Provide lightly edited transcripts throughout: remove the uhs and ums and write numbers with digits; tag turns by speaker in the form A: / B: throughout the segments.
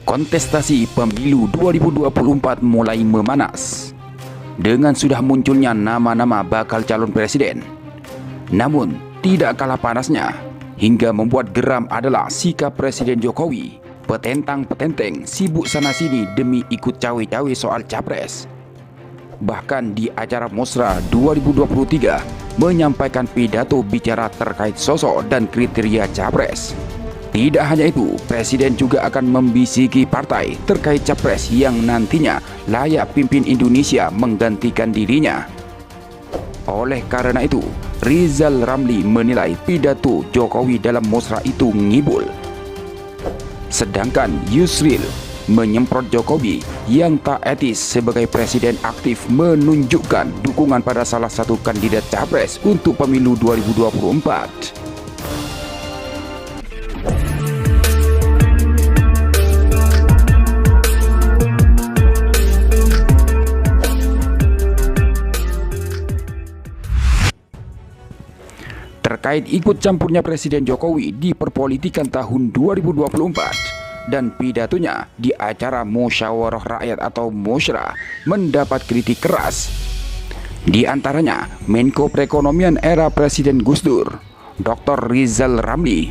A: Kontestasi pemilu 2024 mulai memanas dengan sudah munculnya nama-nama bakal calon presiden. Namun, tidak kalah panasnya hingga membuat geram adalah sikap Presiden Jokowi. Petentang-petenteng sibuk sana-sini demi ikut cawe-cawe soal capres. Bahkan di acara Musra 2023 menyampaikan pidato bicara terkait sosok dan kriteria capres. Tidak hanya itu, Presiden juga akan membisiki partai terkait capres yang nantinya layak pimpin Indonesia menggantikan dirinya. Oleh karena itu, Rizal Ramli menilai pidato Jokowi dalam Musra itu ngibul. Sedangkan Yusril menyemprot Jokowi yang tak etis sebagai presiden aktif menunjukkan dukungan pada salah satu kandidat capres untuk pemilu 2024. Terkait ikut campurnya Presiden Jokowi di perpolitikan tahun 2024 dan pidatonya di acara Musyawarah Rakyat atau Musra mendapat kritik keras. Di antaranya Menko Perekonomian era Presiden Gus Dur, Dr. Rizal Ramli.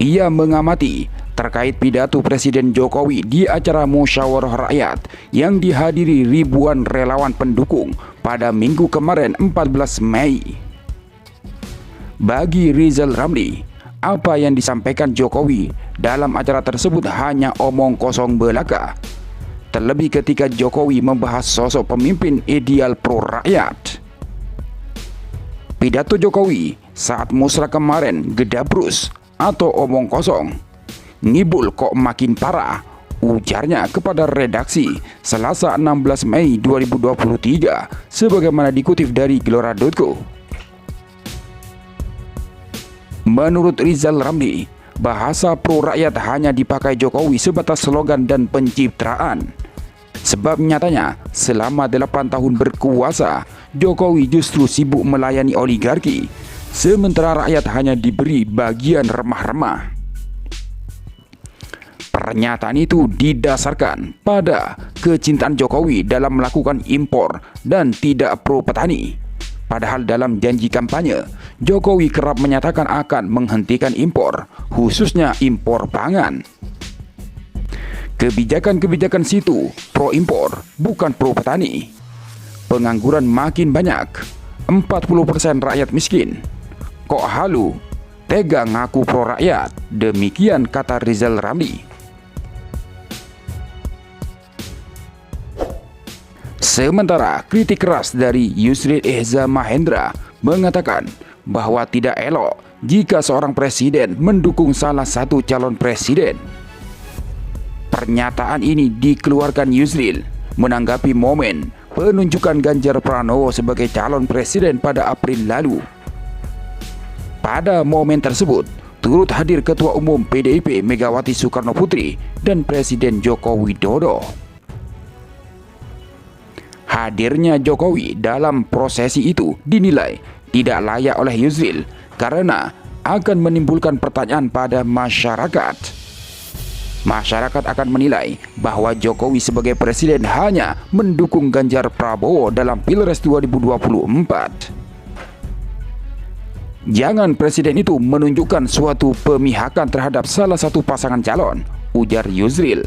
A: Ia mengamati terkait pidato Presiden Jokowi di acara Musyawarah Rakyat yang dihadiri ribuan relawan pendukung pada minggu kemarin 14 Mei. Bagi Rizal Ramli, apa yang disampaikan Jokowi dalam acara tersebut hanya omong kosong belaka. Terlebih ketika Jokowi membahas sosok pemimpin ideal pro rakyat. Pidato Jokowi saat Musra kemarin gedabrus atau omong kosong. Ngibul kok makin parah, ujarnya kepada redaksi Selasa 16 Mei 2023 sebagaimana dikutip dari Gelora.co. Menurut Rizal Ramli, bahasa pro rakyat hanya dipakai Jokowi sebatas slogan dan pencitraan. Sebab nyatanya, selama 8 tahun berkuasa, Jokowi justru sibuk melayani oligarki, sementara rakyat hanya diberi bagian remah-remah. Pernyataan itu didasarkan pada kecintaan Jokowi dalam melakukan impor dan tidak pro petani. Padahal dalam janji kampanye, Jokowi kerap menyatakan akan menghentikan impor, khususnya impor pangan. Kebijakan-kebijakan situ pro impor, bukan pro petani. Pengangguran makin banyak, 40% rakyat miskin. Kok halu, tega ngaku pro rakyat, demikian kata Rizal Ramli. Sementara kritik keras dari Yusril Iza Mahendra mengatakan bahwa tidak elok jika seorang presiden mendukung salah satu calon presiden. Pernyataan ini dikeluarkan Yusril menanggapi momen penunjukan Ganjar Pranowo sebagai calon presiden pada April lalu. Pada momen tersebut turut hadir Ketua Umum PDIP Megawati Soekarnoputri dan Presiden Joko Widodo. Hadirnya Jokowi dalam prosesi itu dinilai tidak layak oleh Yusril karena akan menimbulkan pertanyaan pada masyarakat. Masyarakat akan menilai bahwa Jokowi sebagai presiden hanya mendukung Ganjar Prabowo dalam Pilpres 2024. Jangan presiden itu menunjukkan suatu pemihakan terhadap salah satu pasangan calon, ujar Yusril.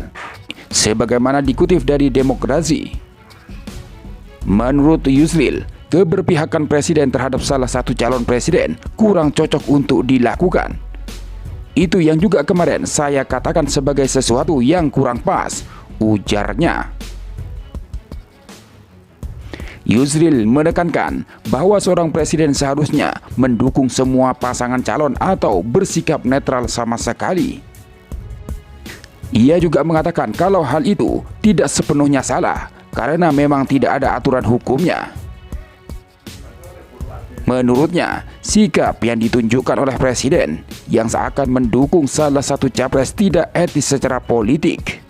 A: Sebagaimana dikutip dari Demokrasi. Menurut Yusril, keberpihakan presiden terhadap salah satu calon presiden kurang cocok untuk dilakukan. Itu yang juga kemarin saya katakan sebagai sesuatu yang kurang pas, ujarnya. Yusril menekankan bahwa seorang presiden seharusnya mendukung semua pasangan calon atau bersikap netral sama sekali. Ia juga mengatakan kalau hal itu tidak sepenuhnya salah, karena memang tidak ada aturan hukumnya. Menurutnya, sikap yang ditunjukkan oleh presiden yang seakan mendukung salah satu capres tidak etis secara politik.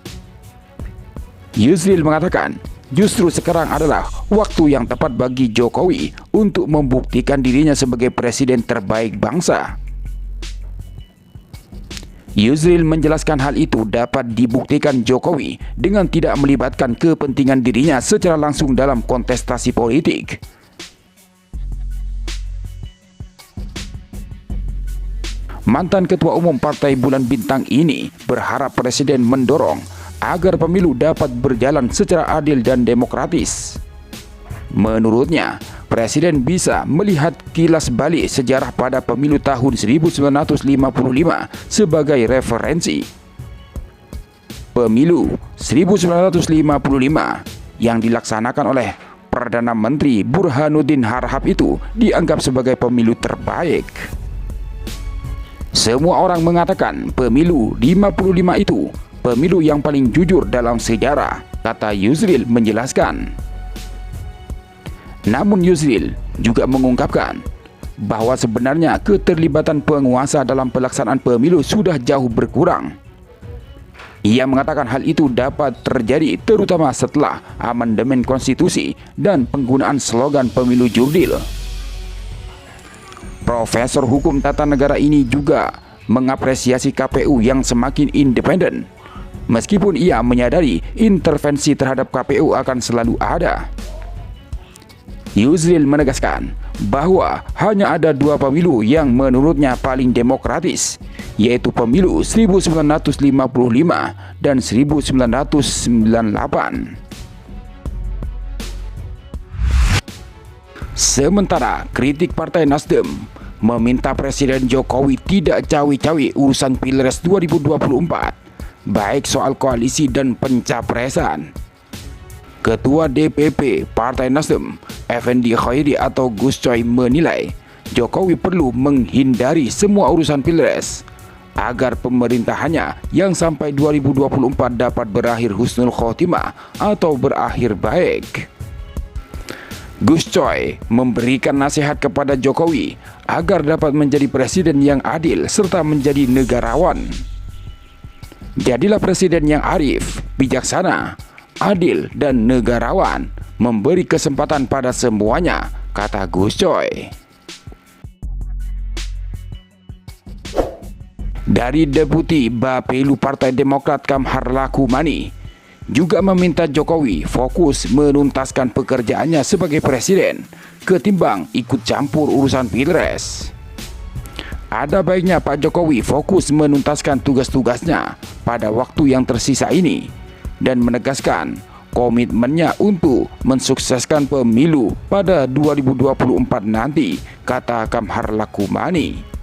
A: Yusril mengatakan, justru sekarang adalah waktu yang tepat bagi Jokowi untuk membuktikan dirinya sebagai presiden terbaik bangsa. Yusril menjelaskan hal itu dapat dibuktikan Jokowi dengan tidak melibatkan kepentingan dirinya secara langsung dalam kontestasi politik. Mantan Ketua Umum Partai Bulan Bintang ini berharap Presiden mendorong agar pemilu dapat berjalan secara adil dan demokratis. Menurutnya, Presiden bisa melihat kilas balik sejarah pada pemilu tahun 1955 sebagai referensi. Pemilu 1955 yang dilaksanakan oleh Perdana Menteri Burhanuddin Harahap itu dianggap sebagai pemilu terbaik. Semua orang mengatakan pemilu 55 itu pemilu yang paling jujur dalam sejarah, kata Yusril menjelaskan. Namun Yusril juga mengungkapkan bahwa sebenarnya keterlibatan penguasa dalam pelaksanaan pemilu sudah jauh berkurang. Ia mengatakan hal itu dapat terjadi terutama setelah amandemen konstitusi dan penggunaan slogan pemilu jurdil. Profesor Hukum Tata Negara ini juga mengapresiasi KPU yang semakin independen, meskipun ia menyadari intervensi terhadap KPU akan selalu ada. Yusril menegaskan bahwa hanya ada dua pemilu yang menurutnya paling demokratis, yaitu pemilu 1955 dan 1998. Sementara kritik Partai Nasdem meminta Presiden Jokowi tidak cawi-cawi urusan Pilpres 2024, baik soal koalisi dan pencapresan. Ketua DPP Partai Nasdem, Effendi Khairi atau Gus Coy menilai Jokowi perlu menghindari semua urusan Pilpres agar pemerintahannya yang sampai 2024 dapat berakhir husnul khotimah atau berakhir baik. Gus Coy memberikan nasihat kepada Jokowi agar dapat menjadi presiden yang adil serta menjadi negarawan. Jadilah presiden yang arif, bijaksana, adil dan negarawan, memberi kesempatan pada semuanya, kata Gus Coy. Dari Deputi Bapelu Partai Demokrat Kamhar Lakumani juga meminta Jokowi fokus menuntaskan pekerjaannya sebagai presiden ketimbang ikut campur urusan Pilpres. Ada baiknya Pak Jokowi fokus menuntaskan tugas-tugasnya pada waktu yang tersisa ini dan menegaskan komitmennya untuk mensukseskan pemilu pada 2024 nanti, kata Kamhar Lakumani.